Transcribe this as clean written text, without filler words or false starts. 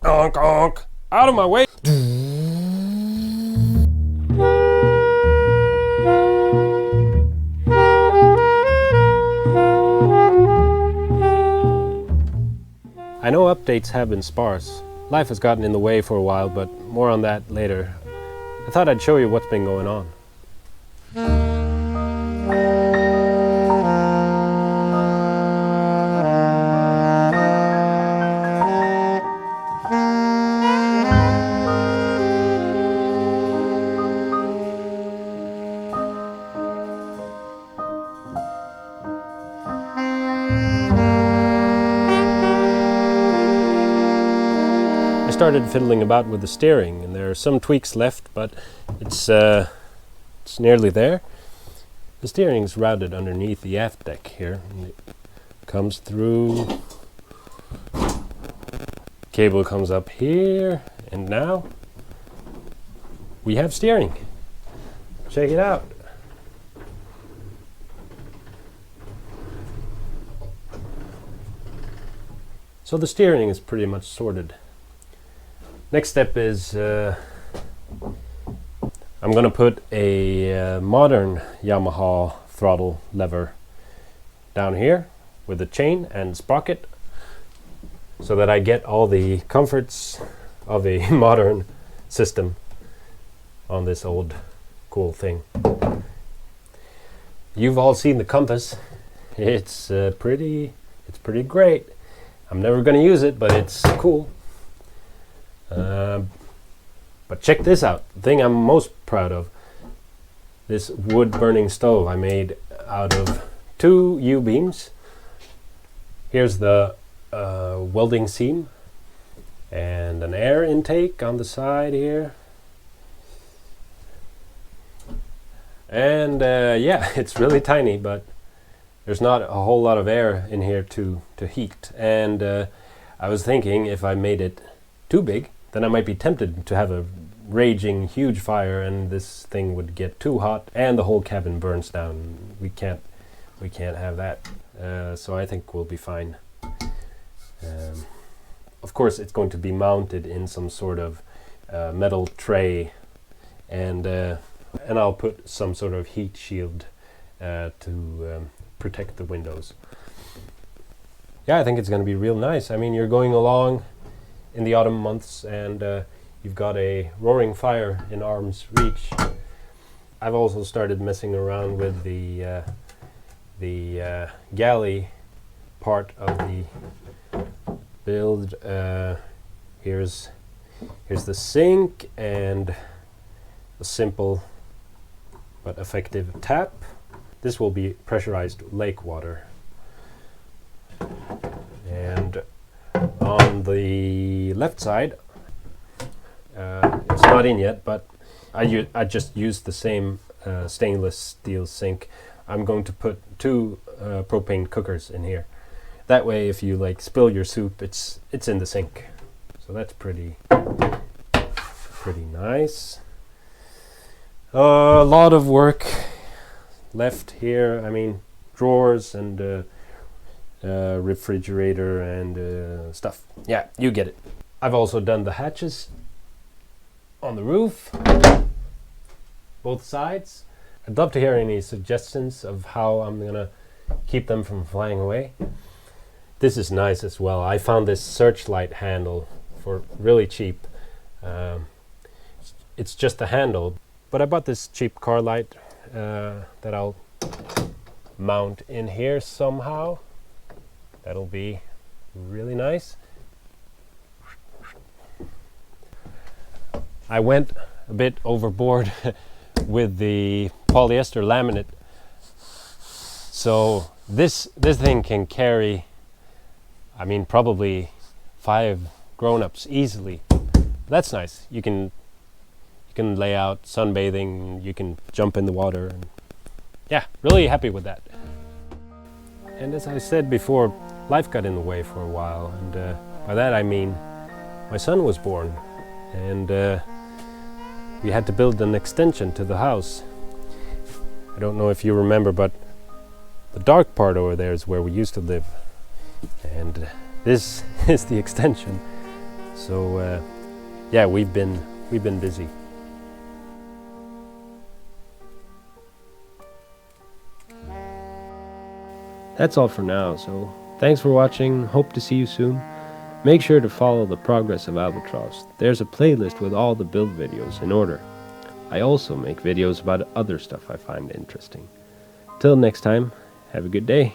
Onk, onk. Out of my way. I know updates have been sparse. Life has gotten in the way for a while, but more on that later. I thought I'd show you what's been going on. I started fiddling about with the steering, and there are some tweaks left, but it's nearly there. The steering is routed underneath the aft deck here, and it comes through. Cable comes up here, and now we have steering. Check it out. So the steering is pretty much sorted. Next step is I'm going to put a modern Yamaha throttle lever down here with a chain and sprocket so that I get all the comforts of a modern system on this old cool thing. You've all seen the compass. It's pretty great. I'm never going to use it, but it's cool. But check this out, the thing I'm most proud of. This wood burning stove I made out of 2 U-beams. Here's the welding seam and an air intake on the side here. And yeah, it's really tiny, but there's not a whole lot of air in here to heat. And I was thinking if I made it too big, then I might be tempted to have a raging huge fire and this thing would get too hot and the whole cabin burns down. We can't have that. So I think we'll be fine. Of course it's going to be mounted in some sort of metal tray, and I'll put some sort of heat shield to protect the windows. Yeah, I think it's going to be real nice. I mean, you're going along in the autumn months and you've got a roaring fire in arm's reach. I've also started messing around with the galley part of the build. Here's the sink and a simple but effective tap. This will be pressurized lake water. And on the left side, it's not in yet, but I just used the same stainless steel sink. I'm going to put 2 propane cookers in here. That way, if you like spill your soup, it's in the sink. So that's pretty nice. A lot of work left here. I mean, drawers and refrigerator and stuff. Yeah, you get it. I've also done the hatches on the roof, both sides. I'd love to hear any suggestions of how I'm gonna keep them from flying away. This is nice as well. I found this searchlight handle for really cheap. It's just a handle, but I bought this cheap car light that I'll mount in here somehow. That'll be really nice. I went a bit overboard with the polyester laminate. So this thing can carry, I mean, probably 5 grown-ups easily. That's nice. You can lay out sunbathing, you can jump in the water, and yeah, really happy with that. And as I said before, life got in the way for a while, and by that I mean my son was born, and we had to build an extension to the house. I don't know if you remember, but the dark part over there is where we used to live, and this is the extension. So yeah, we've been busy. That's all for now, so thanks for watching, hope to see you soon. Make sure to follow the progress of Albatross. There's a playlist with all the build videos in order. I also make videos about other stuff I find interesting. Till next time, have a good day.